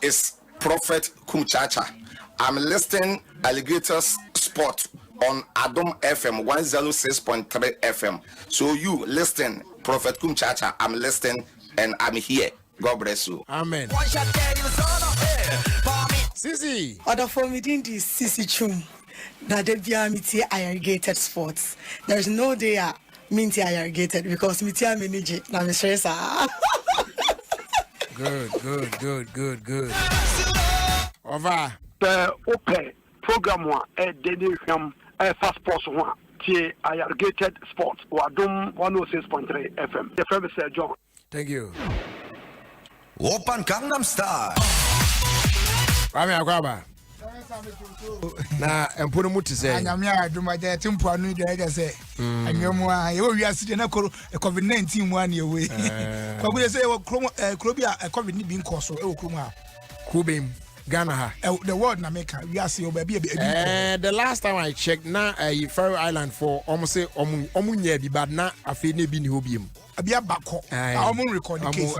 is Prophet Kumchacha. I'm listing Alligators Sport on Adom FM 106.3 FM. So you listen, Prophet Kumchacha, I'm listening and I'm here. God bless you. Amen. Sisi. Other for me didn't Sisi Chum. That they be a irrigated sports. There is no day minty irrigated because mitia manage na me stress. Good. Over. The open program one daily film fast sports one tie irrigated sports or Adom 106.3 FM. The first is John. Thank you. Open Gangnam Style. Kwame akwaba. Na empunu muti say. Anyamia aduma je timpo anu de je say. Anyamu a ye wi ase je na COVID-19 mu an ye we. Kwabu say kro bi a COVID ni bi nko so e wo kro mu a. Kubem Ghana ha. The world na make we ase o ba bi the last time I checked na Faroe Island for almost say omunya bi bad na afi na bi ni hobiem. Abia bako. Omun record the case.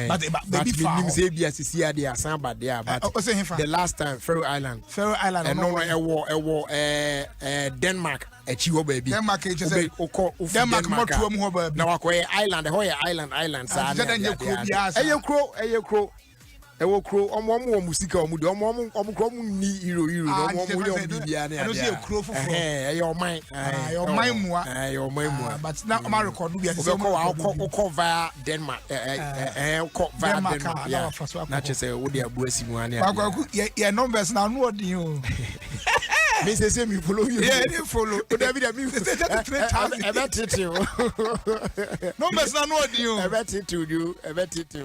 But baby far. Say bi asisi ade asan bad there but the last time Faroe Island no ewo Denmark echi ho baby. Denmark e say Denmark mo tuo mu ho baby. Na wakoye island sa na. Eye kro ewo kro omo musika omu de omo kro omu ni hero no omo yo bibia na ya say kro foforo your mind your mind but now my record be say ko via Denmark ko via Denmark na chese wo de abu asimu ani ya numbers na no odin o me say me follow you they follow David me about it numbers na no odin o about it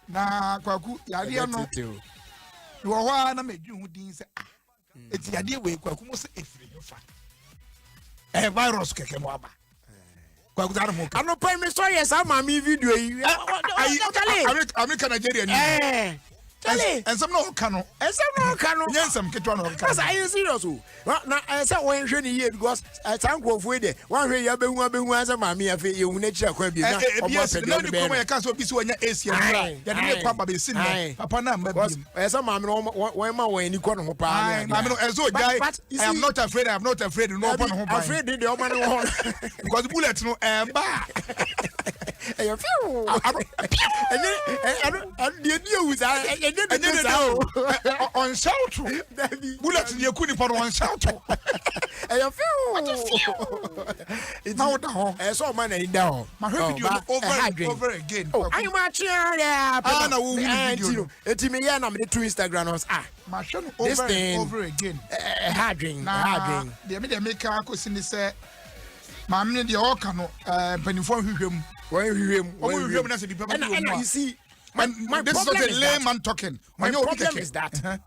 na kwaku yade no wo ho na medwu hu din se eti yade we kwaku mo se efiri fa virus keke mo aba kwaku dar mo ka ano pay me sorry esa ma mi video yi America Nigeria ni Charlie and some no cano yes some ketwa no cause I am serious na say won hwe ni here because san crofo dey wan hwe ya behu asa ma mi afi ye hu na kira kwa bi na obo pede no be come ya ka so bi so nya AC ya de ne kwa ba be sin papa na ma bi esa ma mi won ma won ni kwa no ho pa ma mi no ezo guy I am not afraid no pa no ho pa afraid dey o ma no ho because bullet no ba you feel and the news on shout bullet ye kuni for on shout you feel now down so man in down my video over again I'm watching there na wo video eti me ya na me to Instagram us my show over again hard drink they make ko sini say ma me de o ka no panifo hwehwem na se bi papa you see my this is not a layman talking. My problem is that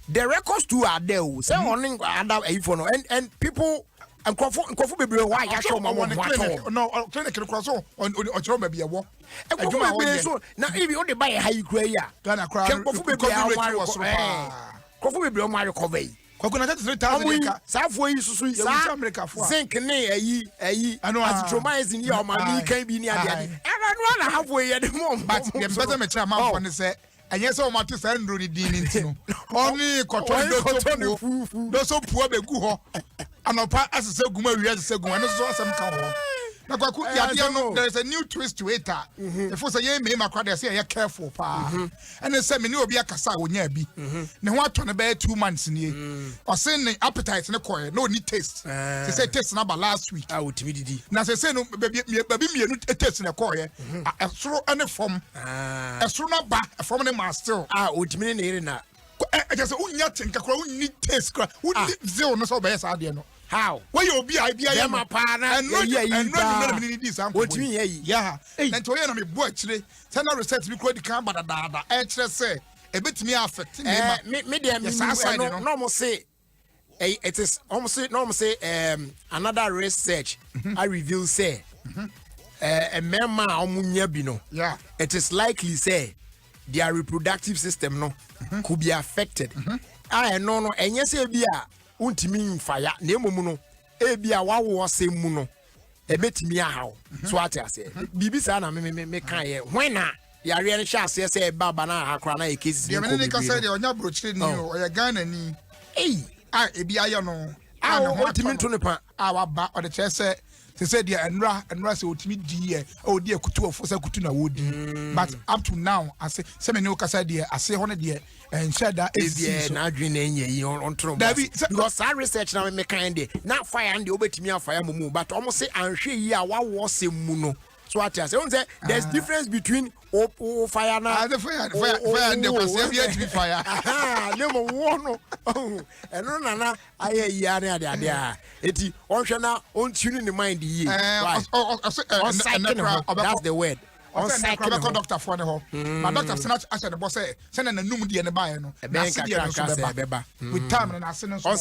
the records too are there. Say on other phone and people and kofu bebre why ya show my one no clinic cross on chiro be a wo. So now if you only buy a high cray ya. Ghana cry. Kofu bebre o ma recover. Kokuna 3,000 safo yi susu sa America fo zinc ne ayi azithromycin ya o ma mi kan bi ni ade no na half way de mo but the better me try man for ne say enye say o ma to say ndro ni din ntino only cotton do so puo be gu ho anopa asese guma wi asese guma no so asem ka ho na kwaku yade no there is a new twist to it if for say ye me makwa dey say ye careful pa and say me ni obi akasa wonya bi ne ho ato ne be 2 months ni o say ne appetite ne koye no ni taste say taste na ba last week otimi didi na say no baby mienu taste ne koye esoro ane form esoro na ba form ne ma still otimi ne ire na just unya tinka kra unni taste kra unni zero no so be say ade no how where you be I ma pa na and no need this am what me yeah and to you na me boy chire say na research bi kro di kan badada e chire say e betimi affect me dey no mo say it is almost say another research I reveal say a member omunya bi no yeah it is likely say their reproductive system no could be affected no enye say bia untimi mfaya na emom no e bia wawo sem no e betimi ahaw so ate ase bibi sa na me kan ye when na yare ne hye ase say baba na akra na ekesi de me ne ka say de onya brochire ni o ye Ghana ni ebi ayo no o timi to ne pa waba o de che say they said yeah enra say otimi di o di akutu ofo say kutu na wodi but up to now I say me no ka say there I say hono there enshada ebi na adwin na enye yi on tro because our research na me kind dey na fire and obetimi afire mumu but almost say anhwe yi a wawo se mu no so what I say on say there's difference between fire na fire and the was be fire no mo wono eno na aye yi are ade eti on hwe na on tune in the mind yi that's the word on cycle doctor for the my doctor snatch as the boss say na nanum de ne bae no na se de no so beba with time na se no on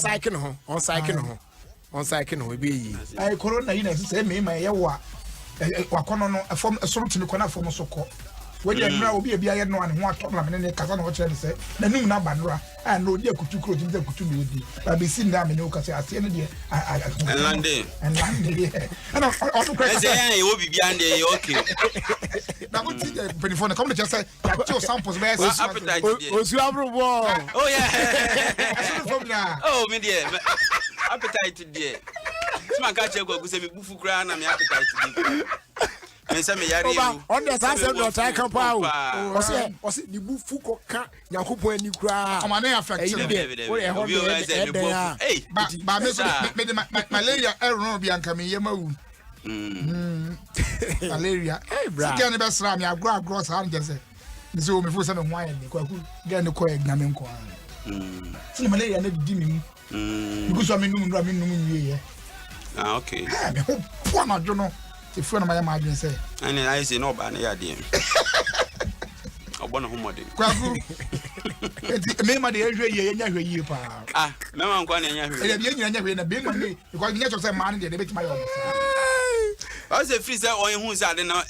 cycle no be yi corona yi na say me ye wa wakono no form soro timi kona form so ko we dey nra obi bia ye no ane ho ato na me ne kasa na wo kire say na num na ba nra a no di akutu kro timi akutu me di ba be sin na me ne o kasa ase ne de lande and o to kre say yan e wo bibia ande e okay na go ti the penifone come to just say ya cho samples be say appetite osu abrobo oh yeah aso from na oh me dey appetite dey Sima ka che go say me bufu kra na me appetite dey me say me yare you on the sense of the kan pa o say the bufu ko ka yakopon ani kra o ma na affect hey ba me malaria error bi anka me yema wu malaria bra sika ne be sra me agro sa nje say me say o me fu say me ho aye ni kwaku ga ne ko egna me nko sina malaria na di mi because I mean ye okay me ho po na jo no te fu na ma adwen say and I say no ba na ya de obono ho modern kwaku me ma de ehwe ye nya hwe ye pa me ma nkwa na nya hwe e de nya hwe na be ma ni because nya cho say ma na de be tima yo I say free say on hu say ade na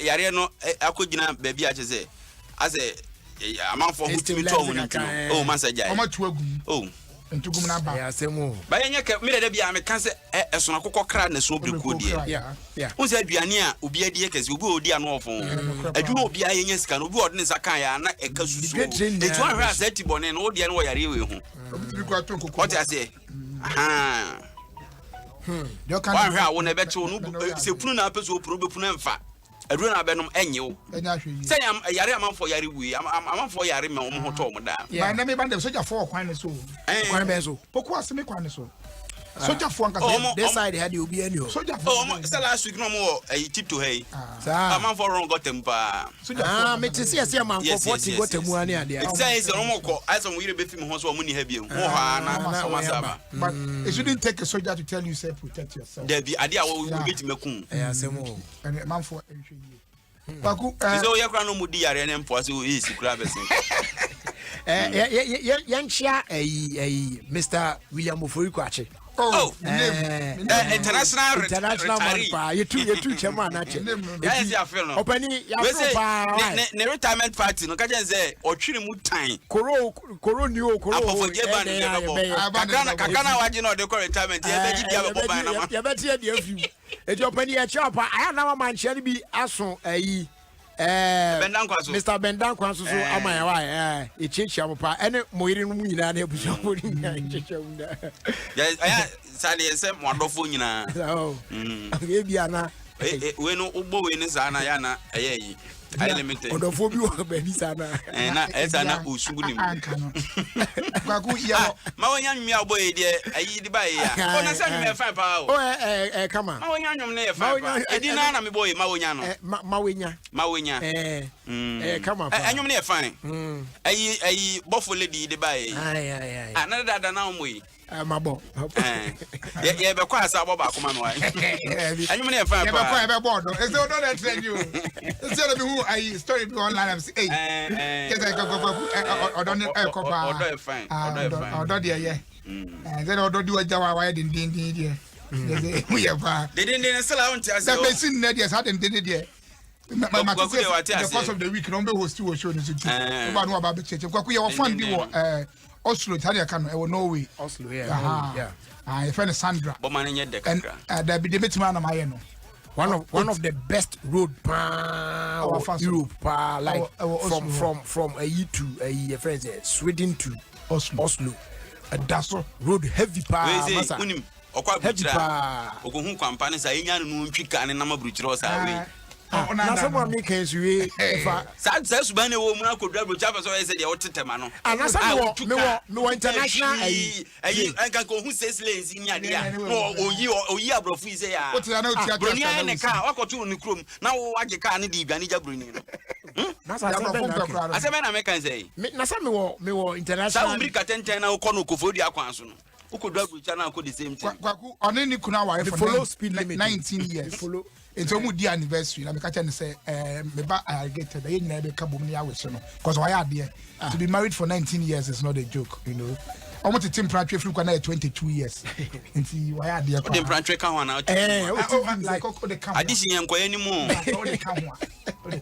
yare no akogina ba bi a che say ase amanfo ho timi to mu no oh man say jai o ma tu agum oh entugum na ba ya semu ba yenye ka me de bia me kan se esona kokko kra na so breko die yeah un se aduane a obi adie kase obi odi ano ofon adwuma obi ayenye sika no obi odne saka ya na eka susu etu ahwe asati bone no odi ane wo yare we hu obi kwa to kokko o ti ase aha do kan ahwe a wo na be che no se punu na apeso opuru be punu emfa aduro na be nom enyew enya hwe yi se yare amanfo yare wi amanfo yare me omo hoto omo da ba na me ba de soja for kwan ne so kwan be so poku aseme kwan ne so soja for anka this side had you be any soja for say last week no mo tip to hey amanfo ron got tempa me te see amanfo 40 got temu ani ade it says no ko as on we be film ho so mo ni ha bi ho ha na so masaba but it shouldn't take a soldier to tell you say protect yourself there be ade a wo get mekum asemo and amanfo enhwe yi baku so ye kra no mu di yare ne mpo so e sikura besin yanchia Mr. William Ofori oh international man pa you two chairman na che yes ya feel no opani ya feel pa ne retirement party no ka je say otwiri mu tan koro ni o koro apofoje ba no kakana waje no de retirement ye beji dia be boba na ma ye beti e dia fiu e opani ya chapa aya na ma nche bi aso Mr. Bendan Kwanso so amaya wa echichi amopa ene moyiri no nyina na ebuja mo ni echichi amunda yes aya sale yese mo adofo nyina e bia na we no ugbo we ni za na ya na eye yi I limited odofo bi wo ba bi sana na esa na osugu ni kwaku ya ma wonya nwumi abo ye de ayi di ba ye ya ona sa nwumi e fine pa o kama ma wonya nwumi na ye fine pa edi na me boy ma wonya no ma wonya kama pa nwumi na ye fine ayi bofo lady di ba ye ai na dada na omo yi mabo ye be kwa asa abo ba kuma no ai nwumi na ye fine pa ye be kwa ye be board e say odo na trend you e say be who I story be online am say get I go odo ni e ko pa odo e fine odo de ye say odo di waja wa din de we ye pa din sala on ti ase the person na de sa dem de the course of the week no be host to show ni so ba no ba be cheche kwaku ye wo fan bi wo Oslo Italia kan e wo Norway Oslo yeah e friend Sandra bo man nye de kakra da bi de betima na maye no one of the best road Europe like from a year to a friends Sweden to Oslo. That's road heavy masa. Heavy okohu kwampane sa enya no ntwika ne na mabruchiro sa we. Na someone make us we sa subane wo mu akodwa brocha fa so say de wotetema no. Na sa me international ayi anka ko hu ses lanes nya de a oyi abrofu ise ya. Broni an ne ka wakoto ni krom na wo age ka ne di biane ja broni no. Na sa aseme na me kan say. Na sa me wo international. Sa umbrika tenten na wo kono kofodi akwanso no. Ukodwa brocha na ko the same thing. Kwaku oni ni kuna wa for follow speed limit 19 years. Follow into mu di anniversary na me catch and say me ba alligator dey na be ka bom ni awe so no cause why are there to be married for 19 years is not a joke, you know. Almost a temperature flu kana 22 years. Nti why are there? The temperature kan wana like the camera. Addition yanko anymore. The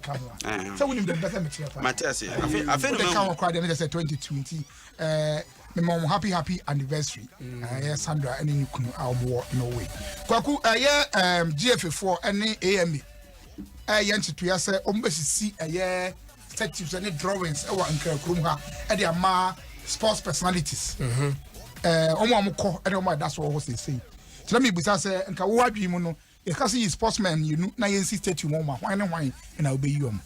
camera. So we need the better material. Matthias, I feel the camera crowd and just 2020 me mom happy anniversary. Yes, Sandra and you kunu awmo no way. Kwaku GFA4 and AMA. Yanchi to say ombesi statues and drawings e wa nka krum ha e de ama sports personalities. Omo amko e de omo that's what was say. So let me busa say nka wo adwi mu no e ka say sportsman you know na yensi statue mo ma hwan na obeyi om.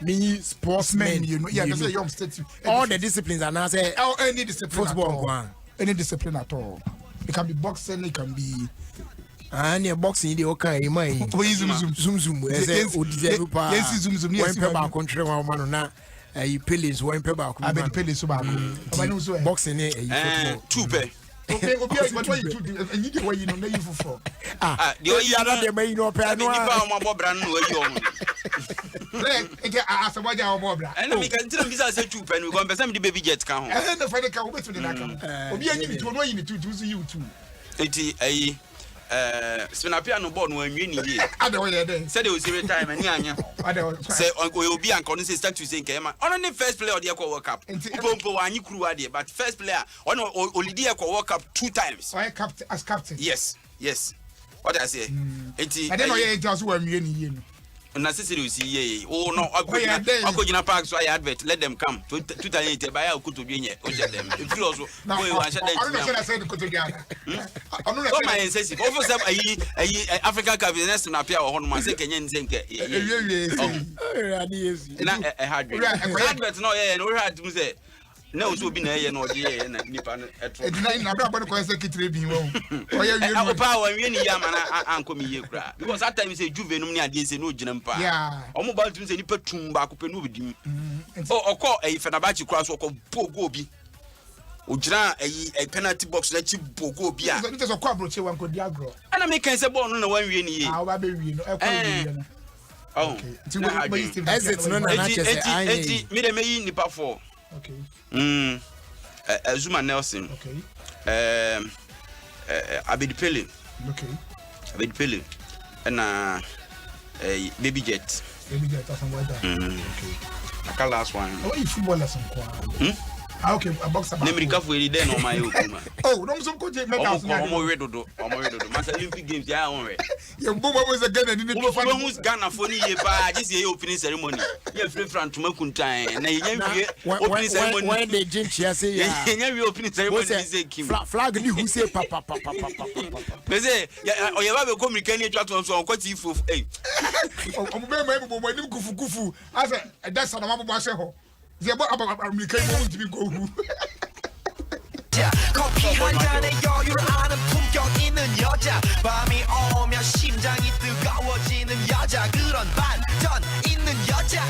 Me sportsmen, you know, yeah, that's a young statue. All the disciplines are now say any discipline, football, any discipline at all. It can be boxing, it can be any boxing. The okay, my zoom. Yes, zoom. One paper country, one man na. You pillars, one paper. I bet pillars so bad. Boxing, two pay. Okay, but why you do? And you why you know you for? The other day, you know, pay no. As a boy, our mobile. And we can tell me say 2 pen. We go person the baby jet can. And the Friday can wait to the nakam. Obi any to know you need to do you too. Eti Spinapia no born when you need. Other way there. Said it was every time and yanya. Say we be and consider start to say Kema. On the first player the World Cup. Pompo and you crew idea, but first player on Olidia World Cup 2 times. I captain as captain. Yes. What I say? Eti I don't know it was when you na sisi usiye no akogina park so I advert let them come 2008 buy akuto bienye o je them if you also boy wan share them I don't say the kotogiana no my insist over some ayi African cup next na appear ho no man say Kenya nzenke na advert no no hard to say na o so bi na no de na nipa no etro na bra body ko secretary bi wo o ye wie no pa wan wie ni ya mana anko mi ye kura because that time say juve no ni ade say no gina mpa o mo ba tum say nipa tum ba ko pe no bidim o ko fenabachi kura so ko bogo bi o gina penalty box na chi bogo bi a so so ko abroche wan ko diagro ana me kan say ball no na wan wie ni ye o ba be wie no e ko wie no okay exit no na chese enti me de me yi nipa 4. Okay. Zuma Nelson. Okay. Abedi Pele. Okay. Abedi Pele. And Baby Jet. Baby Jet that's what that. Okay. Aka last one. Oh, you football lesson kwa. Okay, a boxer. Nemrika for there no my okuma. Oh, no some coach make us na. Omo redodo. Master Olympic Games ya on re. Your boom was again and didn't find who's Ghana for ni ye ba just ye opening ceremony. Ye free front tuma kuntan. Na ye opening ceremony. When they drink here say ya. Ye opening ceremony say Kim. Flag ni who say papa. Me say o ye ba be ko American ni twa to so ko ti fo. Eh. Omo be mai bo ni kufu. Asa that's na mabo ba she ho. Ze bo American mo ti go hu. 커피 한 잔에 여유를 아는 품격 있는 여자 밤이 오면 심장이 뜨거워지는 여자 그런 반전 있는 여자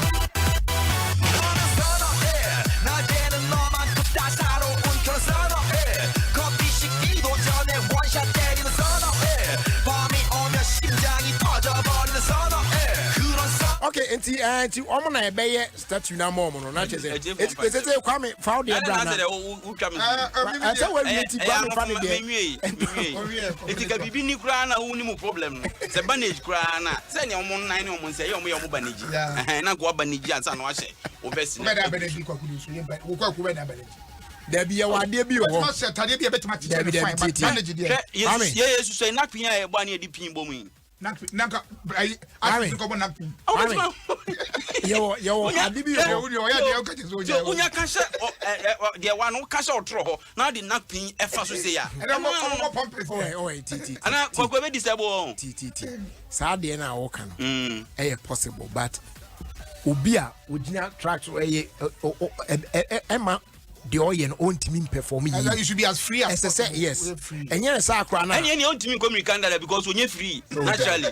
너는 선호해 낮에는 너만큼 따사로운 그런 선호해 커피 식기도 전에 원샷 때리는 선호해 밤이 오면 심장이 터져버리는 선호해 그런 선호해 Okay, enti omo na ebeye statue na mo no na chese. It's say Kwame found the brand. I say we meet Kwame found there. Eti ka bibi ni kura na hu ni mu problem no. Se bandage kura na. Se ne omo nnan ne omo nse ye omo bandage. Na ko bandage ansa na wa hye. Obesi. We da bandage kwa kudu so ye ba. Wo kwa ku we da bandage. There be a wade bi wo. Ma se tade bi e betima ti fine. Bandage there. Yes, so na pin ya e gba na e di pin bomu. Nanka, I think come on. Yo, Adibi, Unya Kasha, the one who cash out throw, now the napping Efasusia. And I'm not pumping for TT. And I go with this abo. TT. Sadly, now, Okan. Possible, but Ubia would not track to Emma. The oil own team performing. You should be as free as possible. Yes. And yes, I can. And any own team come in Canada because when you're free, naturally,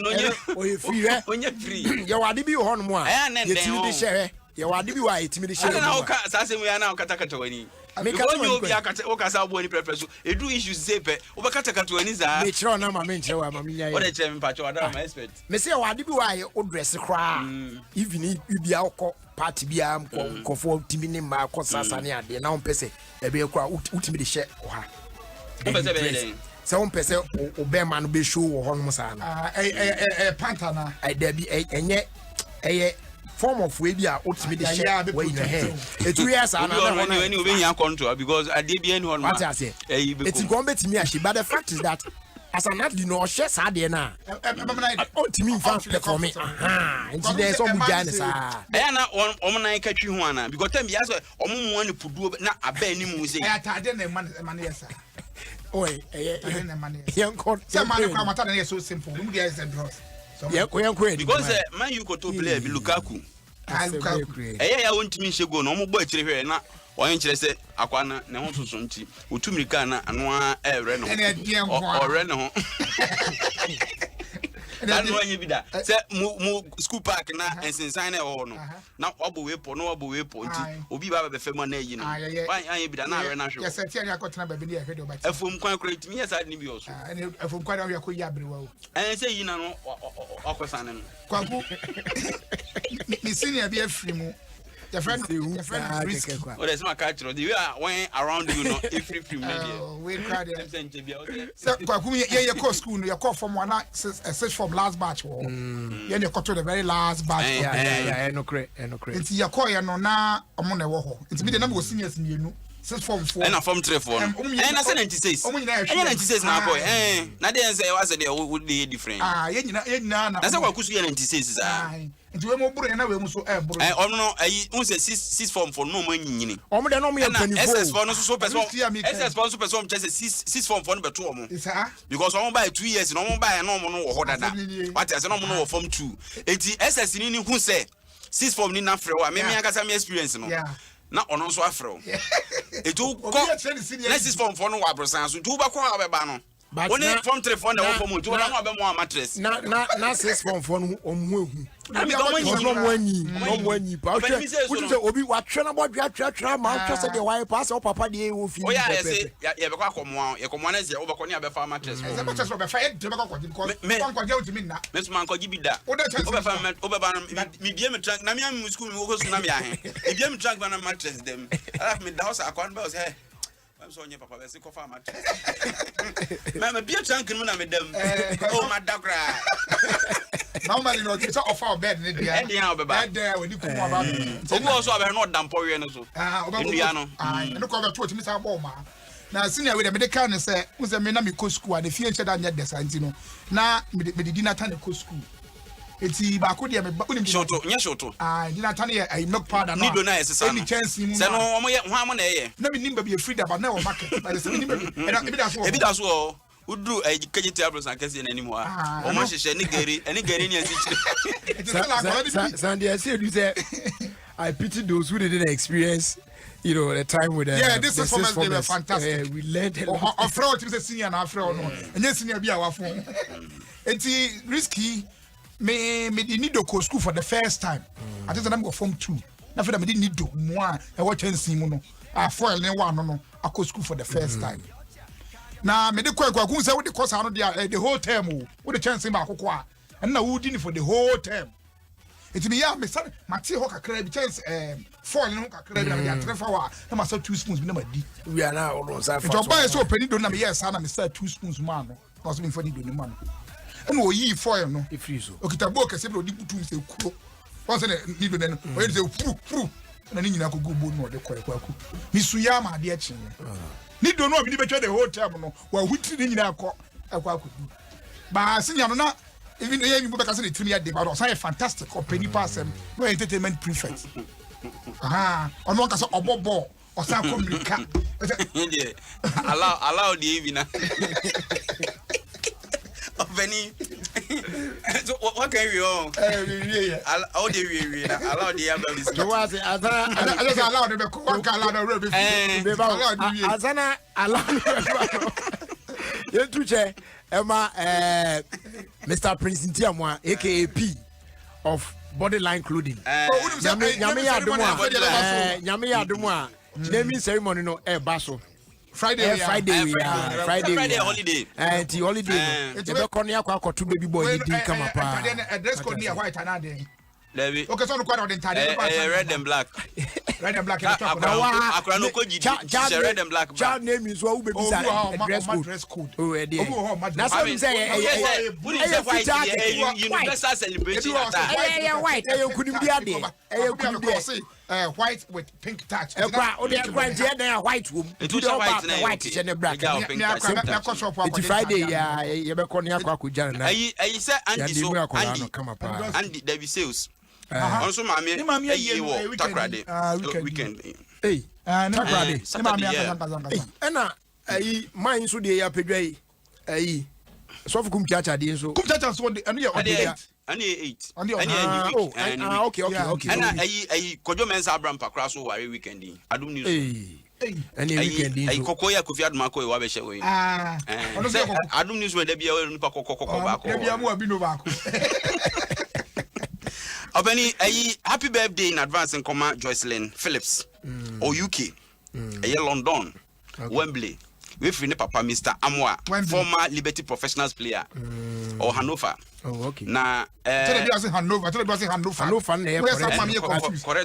no, you're free. When you're free, you are the be on one. And then the share. You are the be white. I don't know. Assassin, we are now Katakatoni. Because you be a Okasa Boni preference. A do issues say, Obakatakatoniza. Make sure I'm a mentor. What a chairman patch or I'm expert. Monsieur, why do I dress a cry? Even if you be alcohol. Party be am for timini ma kosasania de na ompese e be kwa utimi de hye oha se ompese obema no be show wo hono sa na pantana da bi enye form of we bi a utimi de hye we in he e 2 years ana na when you be yan control because ade bi en hono what I say it's going betimi a but the fact is that as an athlete no share sadie na ultimate fan for me and there's some guys na omo ka twi ho ana because time biasa omo mu ani puduo na aba ni mu say atade na man yes oi na man yes yanko say man kwa mata na so simple mu dey is draws yanko because man you go to play bi Lukaku ya wontimi nhego no omo gbo akire hwe na onye nkire se akwana ne ho soso nti otumirika na ano a ewre no ore ne ho anu anyi bida se mu school park na ensinsan na ho no na obo wepo nti obi ba be fema na yi no anyi bida na ore na hwe yes ati ya kotena ba bi ne hwe de obati afum kwan create yes adi ni bi oso afum kwan ya ko yi abrewa o se yi na no akosane no kwaku mi senior bi afiri mu your friend risky. Oh, there's my culture. The way I went around you, no, every few minutes. We cried. So, you call school, you call from one search from last batch. Then you call to the very last batch. Yeah, no crate. It's your call, you know, now I'm on the wall. It's me the number of seniors in you. Since form 4 and form 3 form and I said 96 and 96 now boy now they say was there would be different that's what kusu 96 nti we mo buru na we mu so e buru no un say 6 form for no man nyini omo de no mo 24 SS for no so person SS for so person just 6 form for no beto omo because omo buy 2 years no omo buy no omo no wo dada what I say no omo no form 2 enti SS ni hu say 6 form ni na frɛ wa me akasa me experience no na ono so afrɛ etu ko next form for no wa brosan so tu ba ko abeba no only form 3 for na form 2 na wa be mo mattress na 6 form for no omu ehu no mwanyi pa say obi wa twa na bodwa twa ma twa say de why pass o papa de wo fi ya be kwa komo ya komo na say o be ko ne be fa mattress e mattress o be fa e de be ko because ko je utimi na me so man ko gibi da o be fa o be ba mi bie me trunk na me am school mi wo ko so na me ahe e bie me trunk ba na mattress dem ala me da house akwan ba say I'm so your papa say ko fa mattress me bie trunk mu na me dem o ma da kra normally no it's offer bed ni dia and dia obeba there when you come about obu also abe no dampo we no so ndua no no ko be to otimi sa ball ma na senior we the medical ne say we say me na me ko school and the future that net desanti no na me didi na tan ko school eti ba ko dia me ba unim shoto nya shoto didi na tan ye I milk powder na nido na esesa any chance mu se no omo ye ho amo na ye na me nimba be free da ba na o market but se me nimba e bi da so Udu kaji tables and kesi na nimu a o ma hihye ni gari ni asichire Sandy I said you say I pity those who didn't experience the time with this performance they were fantastic we learned a lot of fraud to senior na fraud no enye senior bi awafo enti risky me need to go school for the first time I think I'm go form 2 na for me need to mo a e wo chance mu no a foil ne wa no I go school for the first time na me de kwaku say we de course ano the whole term we the chance ma akoko a and na we did for the whole term it me ya me say mate ho kakra bi chance foil no kakra bi na me ya trefa wa na ma say 2 spoons bi na ma di we are now almost at it buy so penny do na me yes na me say 2 spoons man no cause me for the do ni man and we yi foil no e free so okitabo kese bi odi butum say kuro once na ni do no we say pru na ni nyina ko go bo no de kwaku mi suya ma de chin ni do no obi ni betwa the whole time no wa hutiri ni nyina akọ akọ But senior no na even the you because the 3 year day but say fantastic or penny pass no entertainment prefect. On one case obobo or say communica. Allow the even. Benny, so what can we all? All the we allow the other. So what? I just allow them to walk allow the Azana allow. You too, Che. Emma, Mr. Prince Ntiamwa, aka P of Bodyline Clothing. Nyame Adom naming ceremony no baso. Friday holiday. And the holiday. The Beconia Quaco to baby boy didn't come up. Dress code near white and Levy. Okay, so quite red and black. Red and black. Red and black. Child name is what we dress code. Oh, dear. That's what I'm saying. Universal celebration. White. Couldn't be a white with pink touch. White woman. It was white and black. It's Friday. You be calling Aquajan. I said, Andy, David Sales. Also, Mammy, weekend. Hey, Takrade. Mine so de apedwai. So for kum chacha de so. Kum chacha so de anu ye eight. Okay. And Kojo Mensa Abraham Pakra so ware weekend. Adom news. Any weekend. Kokoya Kofi Adom ko wa be she we. Adom news we dey bia we nipa kokoko ba ko. Dey bia mo abi no ba ko. Obeni happy birthday in advance in Koma Joycelyn Phillips or UK. London, Wembley. We free papa Mr. Amwa, former Liberty Professionals player or Hanover. Oh, okay. Na tell me say Hanover. Correct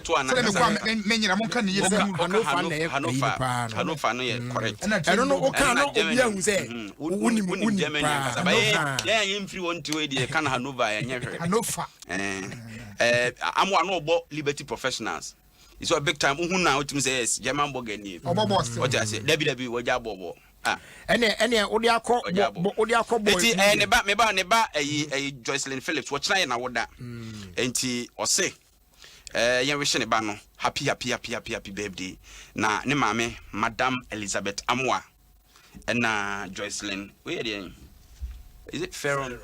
one. Hanover no correct. I don't know what kind of obi say. Wuni Germany. Yeah, him free one to the can Hanover and Hanover. Amwa no bo Liberty Professionals. It's a big time. Now it says German Bogani. What I say, Debbie, what ya bobo. Ene Odiako boy. Neba Joycelyn Phillips, what try na woda. Enti or say, yan wishing a bano. Happy birthday. Na ne mame, Madame Elizabeth Amwa. And Joycelyn, where is it Ferron?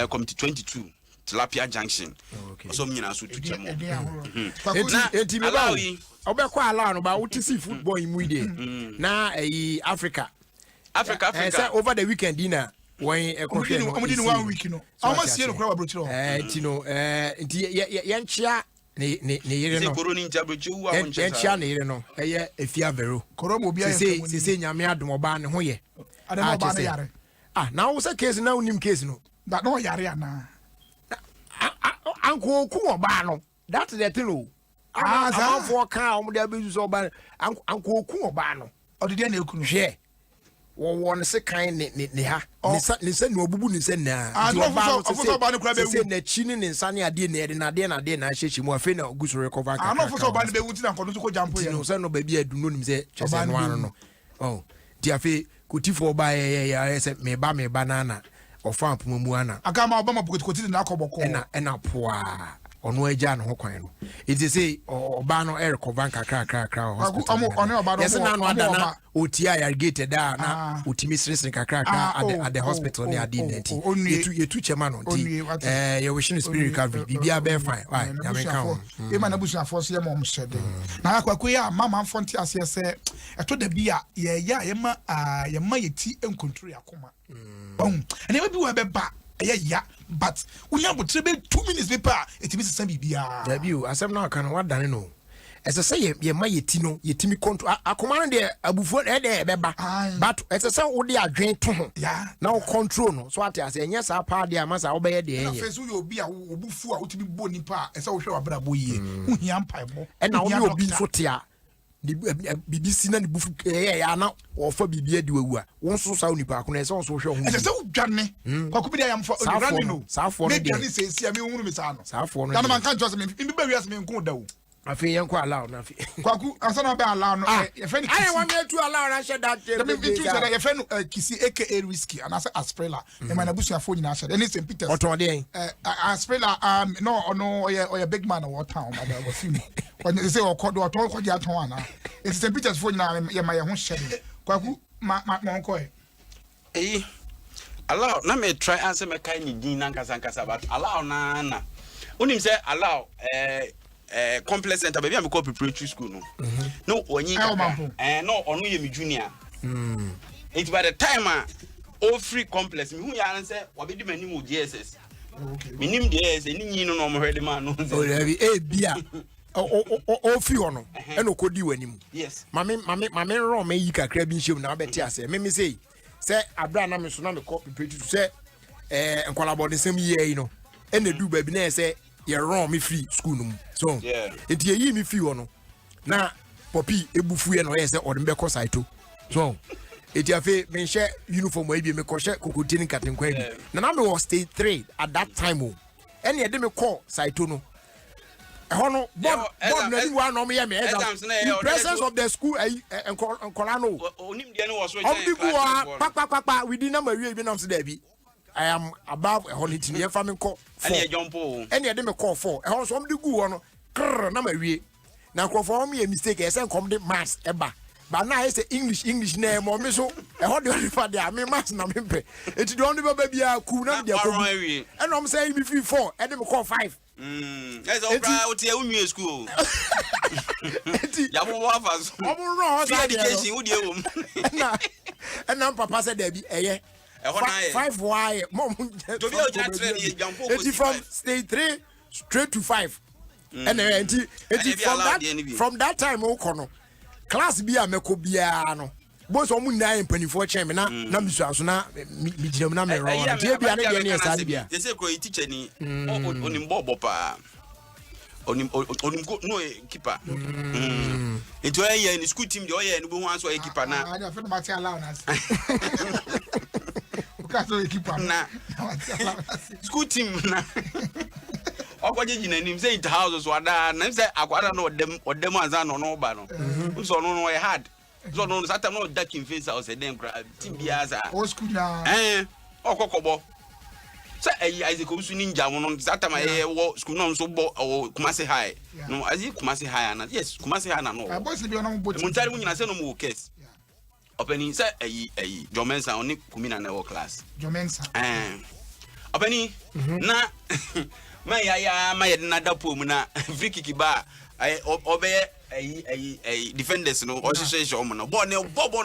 Committee 22. Tilapia Junction. So me na so to chemo. Enti me ba wi. Obekwa ala no ba wuti football in muide. Na Africa. Say over the weekend dinner when e konhwe no. Omudi no 1 week no. Almost here no kra abrochiro. Tino enti yenchia ne yire no. Koroni ntia abrochiru wa wonche. Yenchia ne yire no. Eye efia vero. Koromo bia se nyame adom oba ne ho ye. Adem oba ne yare. Na wo se case na unim case no. That no yare ana. Uncle Kuba no. That's the thing. For car, there be so bad. Uncle Kuba no. Or the day you couldn't share. One second, Niha. Listen, no bubu, listen now. I know about the chin in Sunny Adina, and Adina, she more fin or goose recover. I know for so bad, they would not go jump. No, son, no baby, I do not say, just one. Oh, dear Fay, could you for buy a me ba me banana? Or farm Mumuana. I got my Obama put it in Akoboko and a poor on way Jan Hokwano. It is a or Bano Eric Vanka Crack. Yes, no, UTI gated down, Utimis Crack at the hospital near Dignity. Only you two chairman. Your wishing spirit recovery. Be a bear fine. Why? Emanabusa for your mom said. Now, Quaquia, Mamma Fontias, say, I told the beer, Emma, your mighty and country Akuma. And never be a back. Yeah, but we have to 2 minutes paper. It is a BBR. Debut, as I'm not can what done no. As I say, ye my yetino, yetimi control. I command there a buffon but as I say, what they are drained to. Yeah, now control no. So what I say, yes, our party, I must obey the end. You will be a buffo to be born in pa, as I will show a braboy, and now you will be so tear. BBC na bufu now or for BBA do one so sound pa kuna so show ho. Ese so dwane. Kwakubi dey am for running no. Maybe say see me unu me sa no. Sa for no. Na man kan just me be wi as me nko da wo. Afi yanko allow na afi. Kwaku ansana be allow no e fe ni I want me to allow na share that. Let me be true say e fe no kisi aka risky and as Asprella e man abusuafo nyina share. Any St. Peters. Oton dey. Asprella no oye big man of town but I was him. When they say okodo oton ko dia ton ana. It's St. Peters fo nyina ye ma ye ho share. Kwaku ma onko e. Allow na me try answer me kai ni din na nkasa but allow na. Unim say allow complex center baby am call preparatory school no. No onyi no onu ye me junior. It by the time all free complex me hu ya say wabedi mani mu GSS. Okay. Minim DS ni nyi no mo hwede man no. O lebi e bia o fi ono e no kodi wanim. Yes. Mame ro me yi kakra bi nhyem na obeti ase. Me say abra na me so na me call preparatory say enkwala body sem ye no. E na du ba bi na say ye run me free school no. So enti ye yi me free ono. Na popi ebufu ye no ye say odem be ko site. So eti afi me share uniform we bi me ko share kokotini katenkwa bi. Na me was stage 3 at that time o. Ene ye de me call site no. Hono board na ni wa no me ye me exams in presence of the school enkola no. Onim de no was so pa we did na ma wie bi na so da bi. I am above a honey near farming call. Any jump any of them call for a house on the goo on number we now call for me a mistake as I come the mass eba. But now I say English name or miso a hot father, I mean mass na mimpe. It's the only baby a cool and I'm saying before 4 and them call 5. That's all right with school. Yamu wafas. Education would you and now papa said there be a 5 why mom from stage 3 straight to 5 and from that time okono class bia meko bia no both omu 9 24 chairman na misu na mi gina na me ro tie bia na ne sa bia they say ko teacher ni onim bobo pa onim go no keeper into aye ni school team de oye ni bo hu anso keeper na I don't matter allow na na school team na okwaje jina nim say it houses wada na say akwada no odem anza no ba no so no e hard so no sata no dark in face house e den kra team biaza o school na okokobo say Isaac Obusu ninja no sata ma wo school no so bo Kumasi high no azi Kumasi high na yes Kumasi high na no boys bi no mo muntari mu nyina say no mo case Openi say Jomensa oni kumina na class. Jomensa. Openi na ma ya na dapo mu na free kick ba obey defenders no o hwehwe omo no ball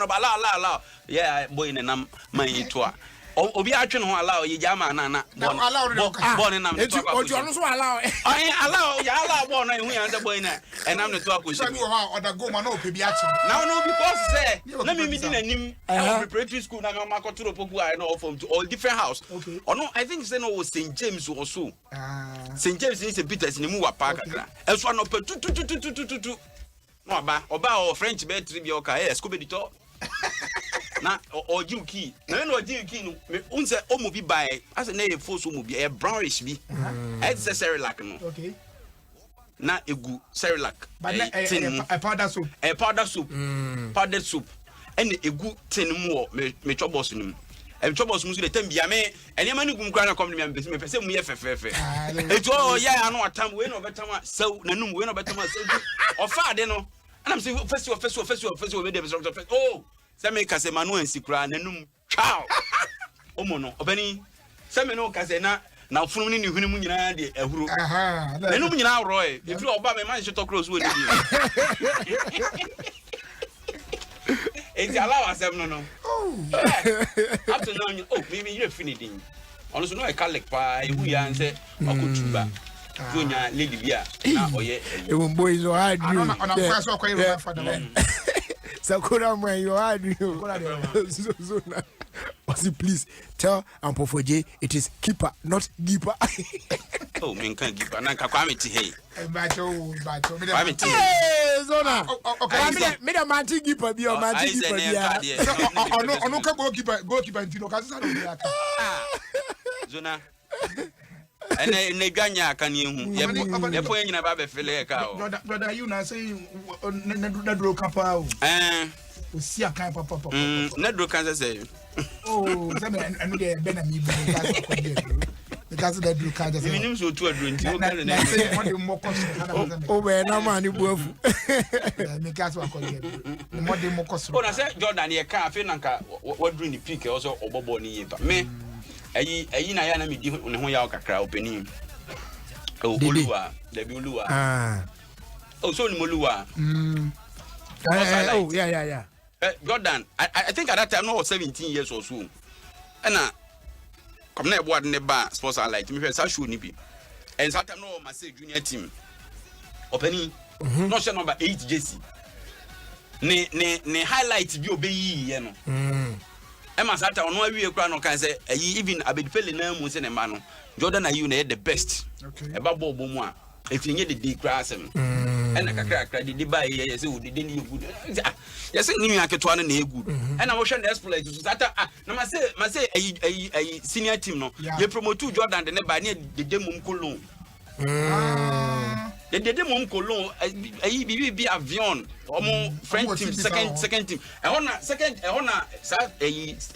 no ba la yeah boy na nam man yitoa obi atwe no allow ye jama na ball na to akwa ojo no so allow allow ball na hu ya nda boy na enam ne to akwa shi oda go ma na ope bi achi now no because say na me din anim preparatory school na me makotoro poku I know from all different house no I think say no St. James also St. James ni St. Peters ni mu wa park akra enso no pe tu no oba o French be tribia o ka school be dito na o jiu key na no jiu key no unse o mo bi buy as na e force o mo bi e brownish bi it's a Cerelac no okay na egu Cerelac but a powder soup powdered soup and egu tin mu me chobos nim e chobos mu so the time bia me ene ma ni gum kra na come me pese mu ye fefefe eto ya anu atam we no betam sew na num we no betam sew ofa ade no and I'm saying festival me dey oh say me kase manu ansi kra na num chow omo no obani say me no kase na funu ni hunu mu nyina de ehuru na num nyina awro e if you oba me man shito cross we dey it's allow asem no up to now maybe you finishing ono so no e kalek pa ehu ya nse okotuba Jonya lady bia na oye e won boy so hard you on a press o kwai for the man Sakura man you hard you so na please tell Ampofoje it is keeper not keeper oh men kan keeper na kakwa me ti hey bacho me ti zona okay me da man ti keeper bi o man ti keeper bia ono ka goalkeeper ntino ka sasa do aka zona ene dwanya aka ne hu ye po nyina ba be fele ka o brother you na say na dro kapa o o si aka papa na dro kan say oh say anu de be na mi bu ka ko de because that dro ka just minim so tu adro nti o ka na say mo de mo koso o be na ma ni buafu me ka so ko de mo de mo koso o na say Jordan ye ka afi na nka wadru ni peak e so obobo ni ye pa me ayi na ya na me di ne ho ya kakra openi o oluwa da bi oluwa oh so ni moluwa oh yeah Jordan I think at that time no was 17 years or so and come na ebo ade ne ba sports highlight me hwe sa show ni bi and that time no ma say junior team openi no share number 8 JC ne highlight bi obeyi ye no Emma Sata on awie kura no kan say even abedpele na mu se ne ma no Jordan ayu na the best eba bobo mu a etinye de kura asem ena kakra de ba ye say wo de ni good ye say ni aketo na good ena wo hwe na exploit so Sata na ma say senior team no ye promote Jordan de ne ba ne de mum kolon de mum kolon bi avion omo French team second team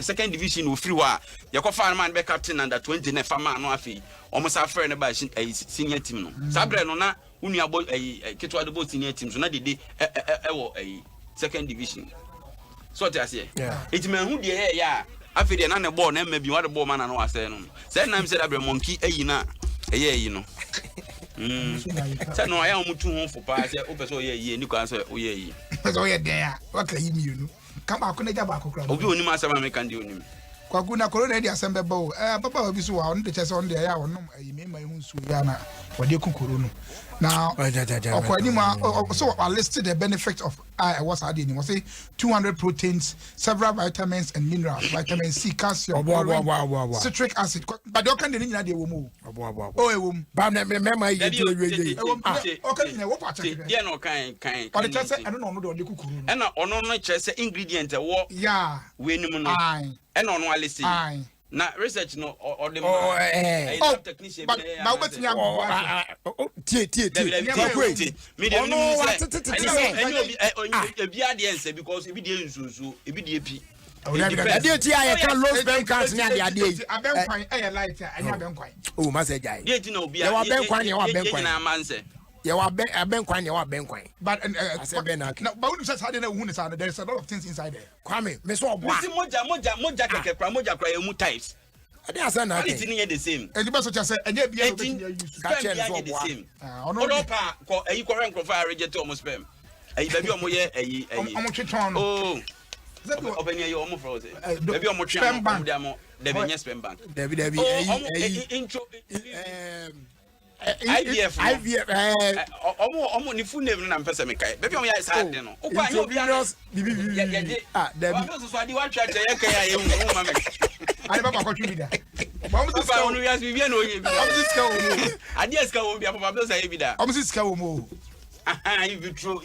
second division wo free wa ye ko fa man be captain under 20 na fa man no afi omo sa free ne ba senior team no sabre no na unu abo ketwa de bo senior team so na de wo second division so te ase it man hu de ya afi de na ne ball na ma bi wa de ball man na no ase no say na me say abre monkey na eyi no say no aya omutu ho fo pa say o pese o ye ni kwa say o ye so ye there wa ka yi mienu ka ba ko na ja ba ko kra obi onim asema me kan de onim kwa kuna corona de asem be bo papa obi so wa on de chese on de ya wonom ayi me ma hu su ya na wa de kokoro no now okwani ma so I listed the benefits of what's added in was say 200 proteins, several vitamins and minerals, vitamin C, calcium, citric acid, but you can de nyina de wo mu oh e wo mu ba me ma yi okay na wo pa check there no kan but the chese eno no do de kokoro no na ono no chese ingredient e wo yeah we nim no ena ono alisi na research no or the technician but betimi abu tie me dey be audience because e be dey nsunsu e be dey pi ade ti aye kan low sperm count ni ade yi abenkwan e light anya abenkwan oh ma say jai dey ti na obi ya wa abenkwan ya wa abenkwan na manse ya wa abenkwan ya wa abenkwan but but when you say how na there is a lot of things inside there Kwame me so obo si moja keke kwa moja kwa emu types ade asa na quality ni the same e be so chese enye bia no be use ka chen so the same ono pa ko eyi ko rank for reject omo spam eyi baby omo ye eyi omo tweton no oh open here omo for say baby omo twa omo dey amo dey be nye spam bank David eyi intro IVF omo ni full name na mpese me kai baby omo ya sad no okwa anya obi David so adi wa twa ye kai ya hu ma me ani baba ko twi da omo siska onu ya bi na oye bi omo siska omo adi siska omo bi papa do say bi da omo siska omo invitro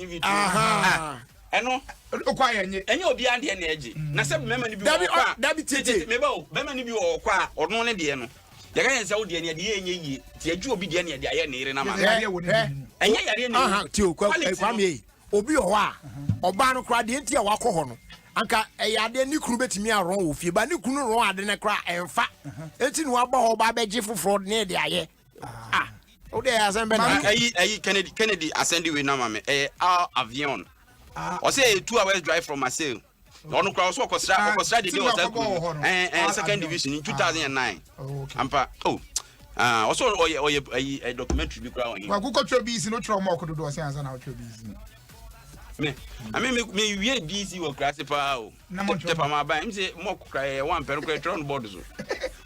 eno okwa yenye enye obi ade na eji na se mema ni bi okwa David tete me ba o mema ni bi okwa ono ne de no ya ga yensa wo de ne de enye yi ti aju obi de ne de aye ne ire na ma enye yare ne ti o Kwame yi obi o wa oba no kra de enti a wakọ ho no anka eyade ni kru betimi aron wo fie ba ni kru no ron ade ne kra emfa enti no aba ho ba beje foforo ne de aye o de asembe na ayi Kennedy ascendi we na ma me avion o say 2 hours drive from Marseille ono kra so okosra de dey was second division in 2009 ampa also a documentary bi kra on him wa ku ko twa BC no twa mo ko do se ansa na twa BC me me we BC wo kra se pa o te pa ma ba me say mo kra e one pero kra tron board so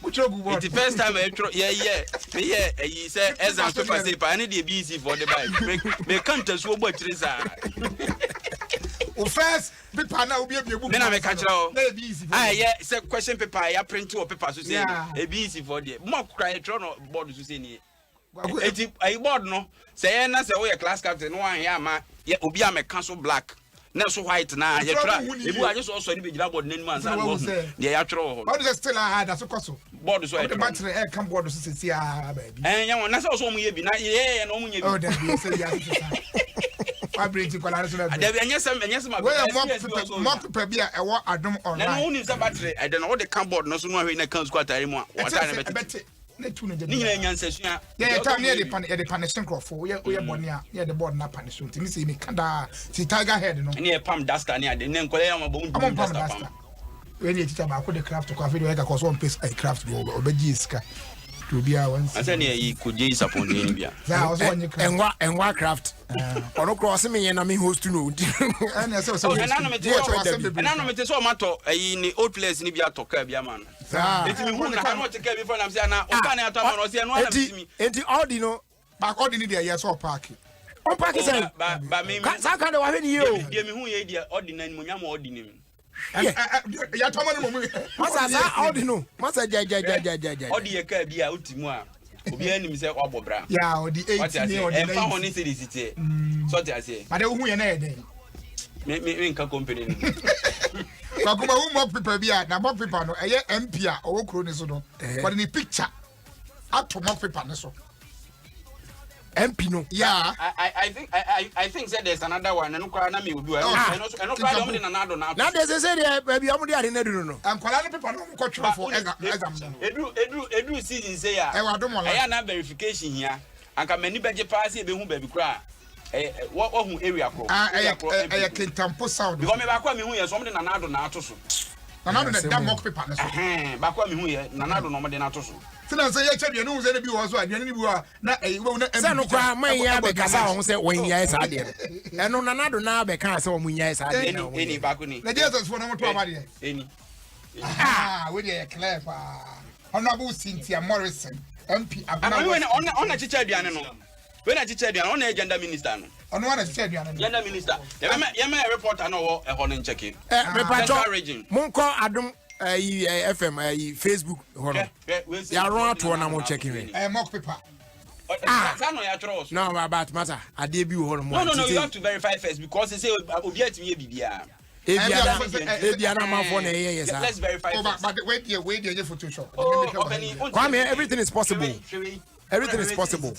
mo twa gu board the first time I tro me say exam paper say pa ni the BC for the bike me can't so bo tire sa o first paper na obi ebu me na me ka kira o yeah say question paper ya print o paper so say a BC for the mo kra tron board so say ni eti ai board no say na say we class captain no wan ya ma obi a me cancel black na so white na ya tra ebu aje so ni be gira board nanu ansa no de ya tro ho how do you still hard as koso board so the battery come board so see baby nya na so mu ye bi na ye na mu ye bi oh that be say ya I bring to kwala so da bi anya sem ma mock paper bia e wo Adom online na no nim say battery I don't know the can board no so no ahwe na kan squat are mu wata na beti na tu no je ni nyina nya nsasua yeah time near the panison crofo we boni a yeah the board na panison timi say me kada si tiger head no ni e pam duster ni ade ne nkola ya ma bom duster pam when you teacher ba ko the craft ko afidi we ka cause one piece I craft go obeji iska to be a once asa ne yi kuje support ni bia za also one craft enwa craft ono cross me na me host no and so na no me te so mato yi ni old place ni bia toka bia man eti me hu na ha no te ka before na say na o pa na ato ma no say no na me enti Audi no back Audi ni there yes or park on park say ba me sa kan de wa hwe ni yo dia me hu ye dia Audi na ni mo nya mo Audi ni ya to ma no mo masa sa Audi no masa ja Audi ye ka bia otimu a obi anim say obobra ya Audi 8 ni Audi 9 e fa ho ni say di site so te ase but hu ye na ye den me nka company ni kwa kuma hu mock paper bia na mock paper no eye MP a owo kro ni so no but ni picture ato mock paper ni so MP no yeah I think said there's another one and no na me odu I no kwa dem na nado na na dey say dey baby omo dey ade na duru no ankwala no paper no ko twere for exam edu season say ya e wa do mo la ya na verification hia anka mani beje pass e be hu baby kra wo hu area kro e Kintampo sound because me ba kwa me hu ye so mo dey na nado na ato so na nado na mock paper no so ba kwa me hu ye na nado no mo dey na ato so tina say ye chadua no ze na bi wo so adua ni bi wa na wo na se no kwa man ya be kasa ho se won ya sa de eno na nado na be kan se wo mun ya sa de na eni ba ko ni na Jesus for no mo to abade eni we dey clear pa honorable Cynthia Morrison MP abana on chicha aduane no we na chicha aduane on agenda minister no ono wana chicha aduane no agenda minister ye me reporter no wo e ho no ncheke reporter monko Adom FM Facebook hono ya run to na mo checking we mock paper no ya trust no about matter ade bi ho no no you have to verify first because they say obi atimi ye bibia Ebiana mafo na yes sir. Let's verify. But wait there Photoshop. Kwame, everything is possible. Everything is possible.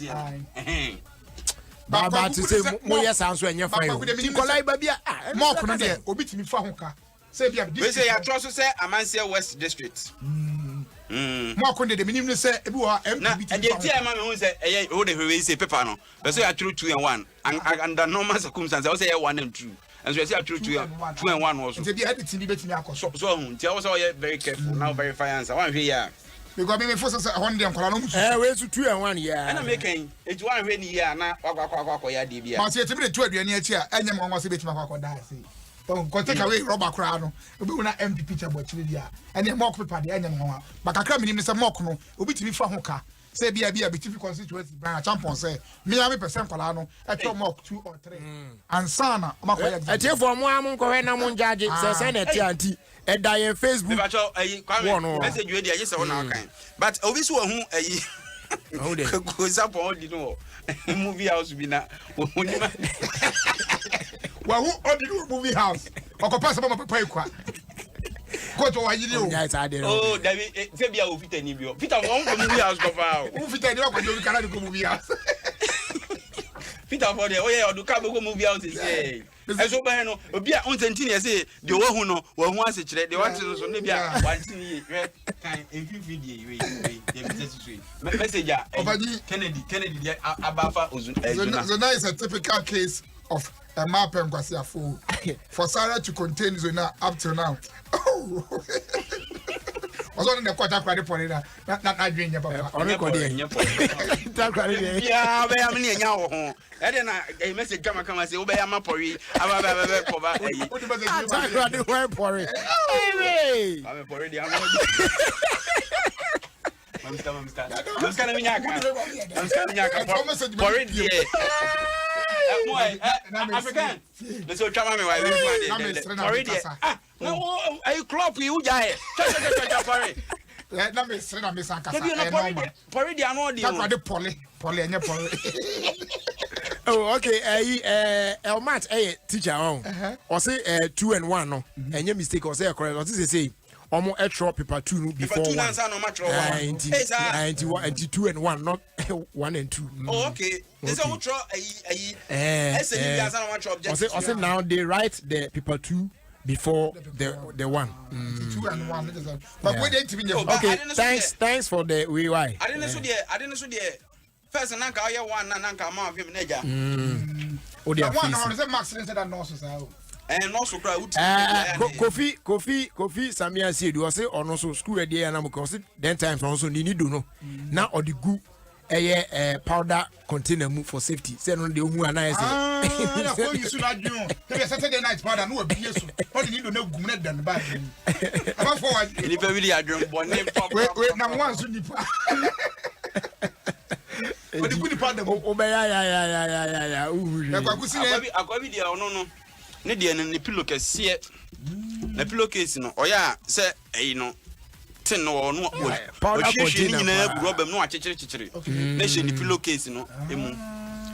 Baba to say mo yes answer enye fine. Nikolai babia mo kono de obi timi fa ho ka. Say bia we say ya trust say Amansia West District. Mo kono de minim no say ebi wo MPB and the tia ma me hu say eye o de hwe say paper no. Be say ya true 2 and 1 and under normal circumstances I say 1 and 2. And so I say true 2 and 1 also. Say the editing be betimi akoso. So ntia also very careful now verify answer. One hwe ya. Because me force say one dem kola no musu. We so 2 and 1 yeah. And I make it one hwe ni ya na kwakwa ya de bia. Ma say timi de 2 aduane achi a enyem nwa say betimi akwa da say. Ko take away rubber kra no. Obi una MP picture bo chiri dia. And the mock paper de enyem nwa. Ba kakra minim say mock no obi timi fa ho ka. Say bia bitifi constituency brand champion say me am percent kola no e to mock 2 or 3 ansana o makoya e for mo am ko na mo judge say na ti anti e da ye Facebook message we dey say una kan but obi so hu ayi how dey go support di no movie house bi na wa hu odi movie house okopa sama papa ikwa ko to wa yiri o David say bia o Peter ni bio Peter won go movie house go fa o Peter ni o ko do kana go movie house Peter for there o ye oduka go movie house say eso ba no obi a on senti ne say de wo hu no wo hu ase kire de wat so ne bia wanti ni kan enfifi die we de message message Kennedy de abafa ozun Zona is a typical case of a map and Kwasiafo for Sarah to contain Zona up till now. Oh, was on the quarter credit for it. Not doing your papa. On record, yeah, I am near now. I didn't a message come and say, Obey, I'm a pori. I'm African. Let's go try me. I crop you, Jay. Let me say, I'm Miss Ankasa. Oh, okay. El match, teacher on. Or say 2 and 1, no. And your mistake, or say correct. Or say, Omo extra paper 2 before 1. And 2 and 1, not 1 and 2. Oh, okay. This is ultra also now they write the paper 2 before the 1. 2 and 1. But we didn't even. Okay, thanks for the why. I didn't know the first and Nanka 1 and Nanka Mount of Neja. Oh, the one Max said that nurses out. And also crowd. Kofi Samia said, you say on also school a day and I'm because then times also need to know. Now or the goo a powder container move for safety. Say on the who and I say. You should not do. Saturday night powder no be so. What you need to know good than the bad. I'm forward. If I really had drum one name. Wait, now one should depart. But the good part of yeah. No. Ne de ne pillowcase here. Na pillowcase no. Oya say no. Tin no no. Powder container na problem no achechechechire. Na she ne pillowcase no emu.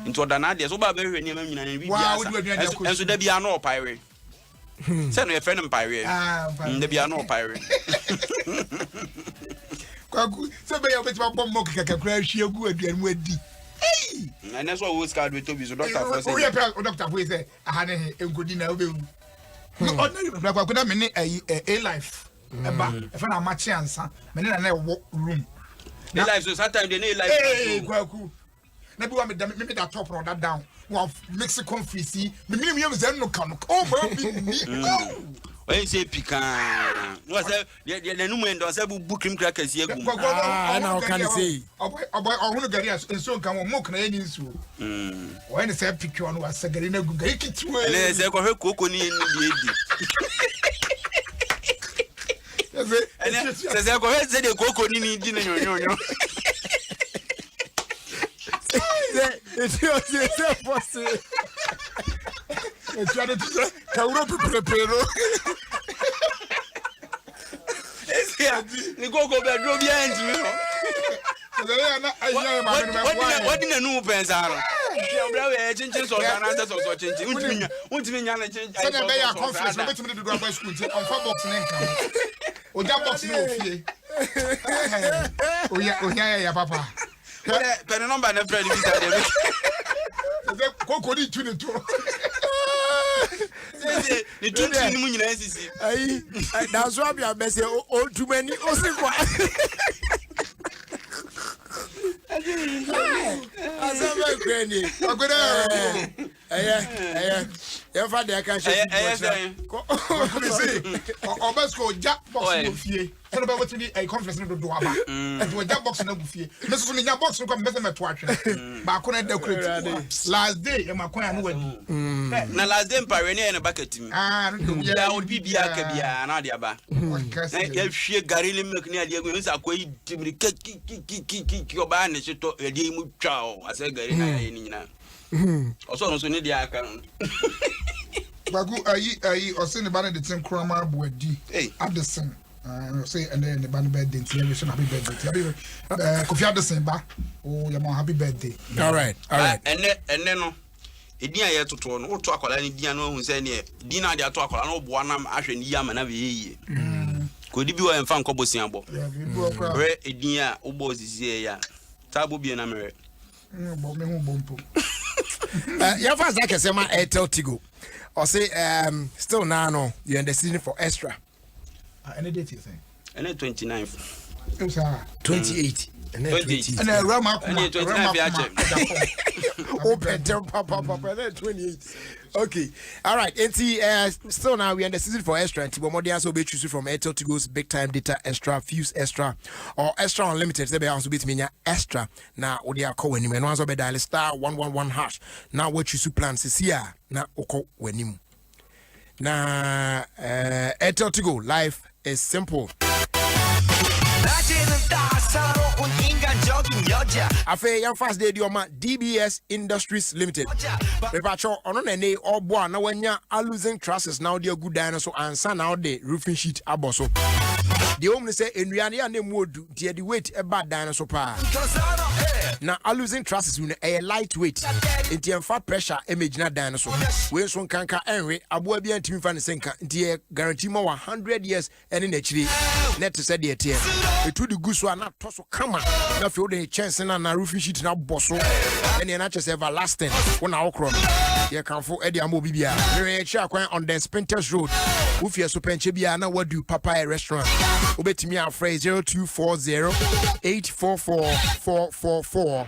Into odana de so ba be hwe ne ma nyina ne bibia. Enso da bia no opaiwe. Say no e friend mpaiwe. Da bia no opaiwe. Kwaku se be ya betima bommo kakakura hwie gu aduan mu adi. And that's what we scared with Toby. So doctor for say. Oh yeah, doctor for say ahane enkodi na obe. No ordinary black kwaku me a life. Eba e fa na match ansa. Me na room. A life so sometimes they need life. Hey kwaku. Na bi wa me that top or that down. Wa Mexican free. Me say no kan. Oh my. When you say pican, no say the no man don say book him crackers here. Now can say. Boy, I want to get us so can we mock na yin so. When say pick on was sagari na guga ikitu. And say ko he koko ni di. And say ko he say the koko ni di na nyonyo. It's your possible. It's trying to say, Kauro prepare. It's here. You go bedroom behind me. What did you pens are? Changing so answers or changing. What do you mean? Send a bear conference to me to go by school on 4 box name. Oh, that box no. Oh, yeah, papa. But a number of friends. Coco need to the tour. The two things that's why we are messing all too many. Your father can say, Jack box about a conference to do about a Jack box and a buffet. Mrs. Jack box will come better to watch. But I couldn't decorate last day in my coin. Now, last day, Pioneer and a bucket. That would be Biaka, and Adiaba. If she Garili McNeil, you're going to acquaint to me, kick your band, and she took a day with chow. I said, Garina. Also, no need the account. Bagu, I or send about the same crama boy. Hey, Addison. Say, and then the band birthday, happy birthday. Kofi Addison, ba. Oh, your happy birthday. All right. And then, Idia yet to turn, or talk on any Diano who said, Dina, they are talking on Boanam, Ashen Yam and every year. Could you be a fan Cobosiambo? Where Idia, Obos is here, Tabu be an American. Your first like I say, my Airtel Tigo. Or say, still now, you're in the season for extra. Any date you say? And then 29th. 28. And then 28. And then Rama, open Papa, 28. Okay. All right. And still now we're in the season for extra. And Tibomodi also be choosing from Airtel Tigo's big time data extra, Fuse extra, or extra unlimited. They be also be me extra. Now, what they are calling him and once be dial *111#. Now what you plans is here. Now oko wenim. Now Airtel Tigo life is simple. Afe yan fast day dioma DBS Industries Limited. Repacho ono nene obo na wanya losing trusses now they good dinosaur and san now the roofing sheet aboso. The only say enuane ane modu die the weight e bad dan so pa. Na losing trust is a lightweight. Nti emfa pressure imagine dan so. We so nkanka enwe aboa bi antimi fa ne senka. Nti guarantee mo 100 years ene na chiri. Net to say the tie. Etu the guso ana to so kama. Na fe the chance na roofing sheet na boso. Ene na chese everlasting. Wona okro. Ye kanfo e de amo bibia. We echi akwan on the Spinters Road. Ufie so penche bia na wadu Papaya restaurant. Obetimi afre 0240 844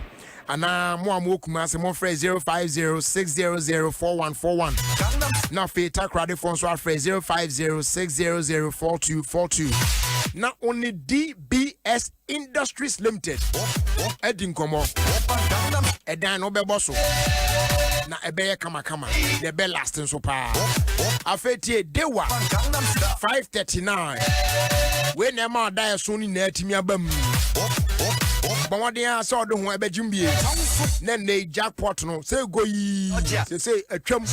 ana mo amokuma se mo frɛ 0506004141 na fe takrade phone so afre 0506004242 na only DBS Industries Limited edin komo edan no bebo so na ebeye kama the be lasting so pa afetie dewa 539 we na ma da so ni na atimi abam Bawadian saw the one Bejumbie. Then they jackpot no say go say atwam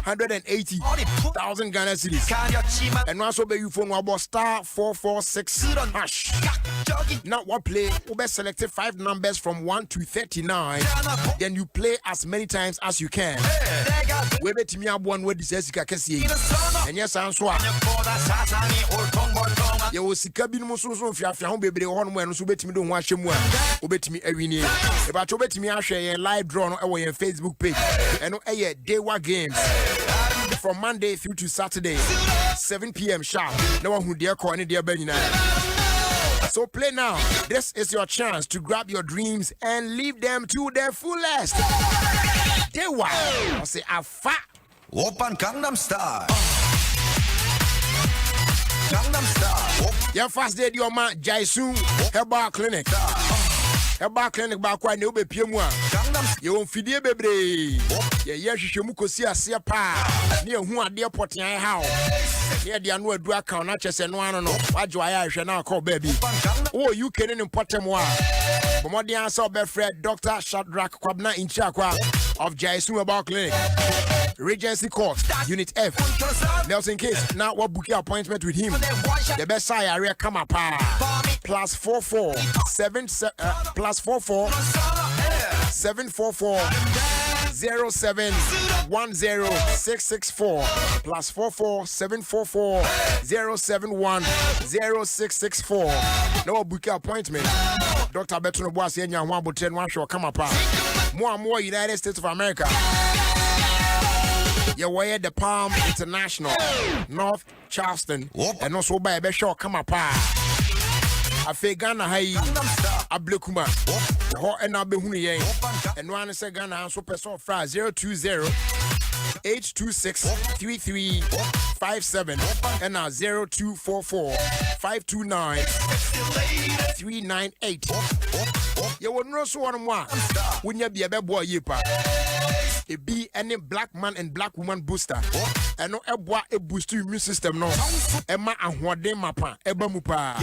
180,000 Ghana cedis. And also be you phone about star 446 hash. Now what play? Ube selected 5 numbers from 1 to 39. Then you play as many times as you can. We bet me up one word this Kesi. And yes, answer. You will see cabin musu fia baby on when so bet me don't watch him. Obet me every year. About obet me I share live draw on our Facebook page. And a day one games from Monday through to Saturday, 7 p.m. sharp. No one who dare call any dear Benny. So play now. This is your chance to grab your dreams and live them to their fullest. Day one. I say afa. Open Gangnam Style. Your first day, your man Jaisun Herbal Clinic. Herbal Clinic back when you be Piemwa. You won't feed your baby. Yes, you muko see a sea pa near who are dear potting how. Near the annual drug count, not just and one no. What do I shall now call baby? Oh, you can in Potemwa. But what the answer, Fred, Dr. Shadrach Kwabna in Chakwa of Jaisun Herbal Clinic. Regency Court, Unit F. Nelson Case, now what book your appointment with him? The best side area come up. Plus 44 744 0710664 plus 44 744 0710664. No book your appointment. Dr. Betuno Boas Yenya Wambo 10 1 show come up. More United States of America. You wear the Palm International, North Charleston, and also by a show come up. I feel Ghana high Ablekuma, and I'll be Huni, and one is a Ghana super soft fry 020 826 3357 and now 0244 529 398. You will know so one more when you be a bad boy, yipa. A be any black man and black woman booster. And no eboa a boost your immune system no. Emma and wade mapa eba mupa.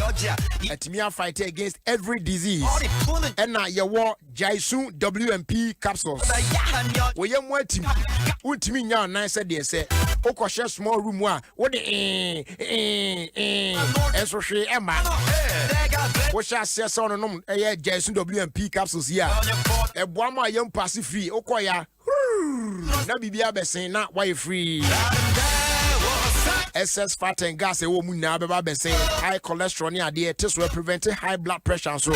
At me fight against every disease. And now you war Jaisun WMP capsules. We am waiting. Ultimi nya nice dey say. Oko share small room wa. What the so she Emma. What shall say so no Jaisun WMP capsules here. Eboa ma yam pass free. Oko ya. Na bibia besen na why free. Excess fat and gas e wo mu na beba besen high cholesterol ni ade it so prevent high blood pressure so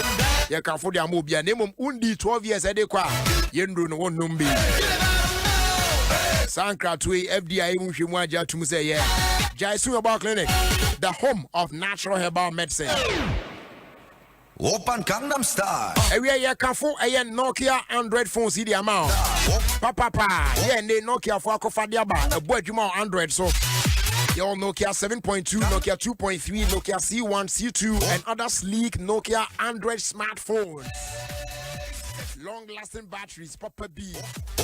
you can for the amobia na mum undi 12 years e dey kwa yendro no wonnom bi Sankra to FDI mu hwemu aja tum say yeah Jaisun Herbal Clinic, the home of natural herbal medicine. Open Gangnam Style. Area ya kafo eye Nokia Android phone si di amount. Papa yeah ne Nokia for akofa dia ba ebo adwuma Android so. Your Nokia 7.2, Nokia 2.3, Nokia C1, C2 and other sleek Nokia Android smartphones. Long-lasting batteries, Papa B,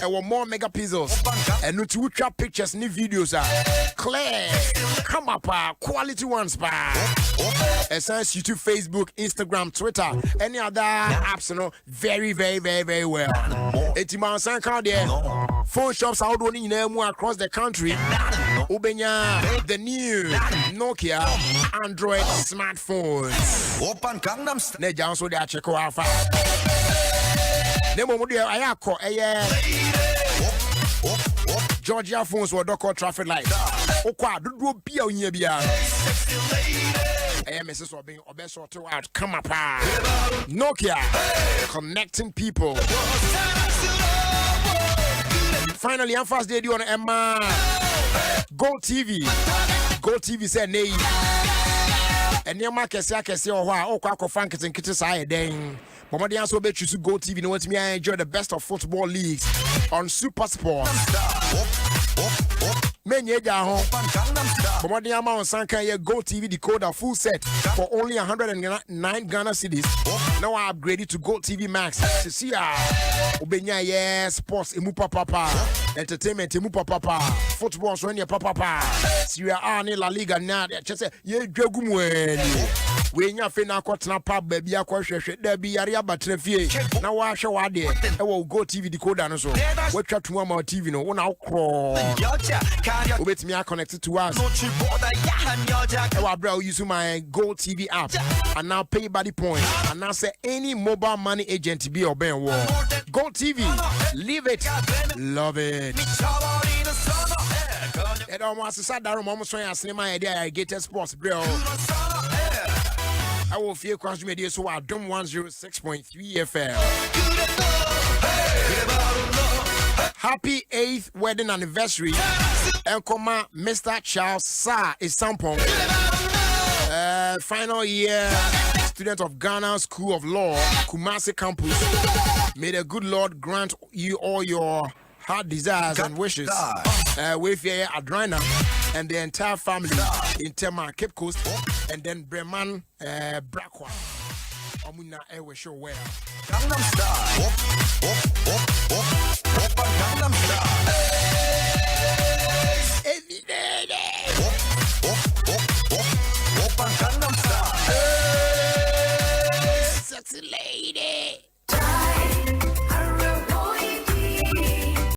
and more megapixels, and no two trap pictures, new videos are clear. Come up, quality ones, Essence YouTube, Facebook, Instagram, Twitter, any other apps, you know, very well. 80 months and count there. Phone shops out running more across the country. Ubenya the new Nokia Android smartphones. Open Gangnam Style. Neja also dey check out. Nemo mo dey ayako Georgia phones were doko traffic light. Okwa dodo bia onya bia. Mrs. Obin Obeso to out come up. Nokia connecting people. Finally, I'm fast day on Emma. Go TV. Go TV said nay. And your market say or why oh quack Frank and Kitty side then. But what the answer bet you to Go TV know what me I enjoy the best of football leagues on Super Sport. Menye home. But what the amount Sanka Go TV decoder full set for only 109 Ghana cedis. Now I upgraded to Go TV Max. See Ubenya sports emu papa entertainment emu papa football so any papa Serie A ni La Liga na just say ye dwagu mu ani we nya fe na kwotena pa ba bia kwahwehwe da bi yare abatre fie na wa hwe wa de e wo Go TV decoder no so watwa tuma ma TV no wona ukro obetimi a connect to us e wa bra use my Go TV app and now pay body point and now say any mobile money agent be oben wo Go TV, live it, love it. And almost sat down, almost trying to see my idea. I get sports, bro. I will feel Kwanso media so Adom 106.3 FM. Happy 8th wedding anniversary. Enkoma Mr. Charles Sa Isampong. Final year student of Ghana School of Law, Kumasi campus. May the good Lord grant you all your heart desires and wishes. With your Adrina and the entire family in Tema, Cape Coast, and then Breman, Brakwa. Omuna Ewe show where. Gangnam Style. Gangnam Style.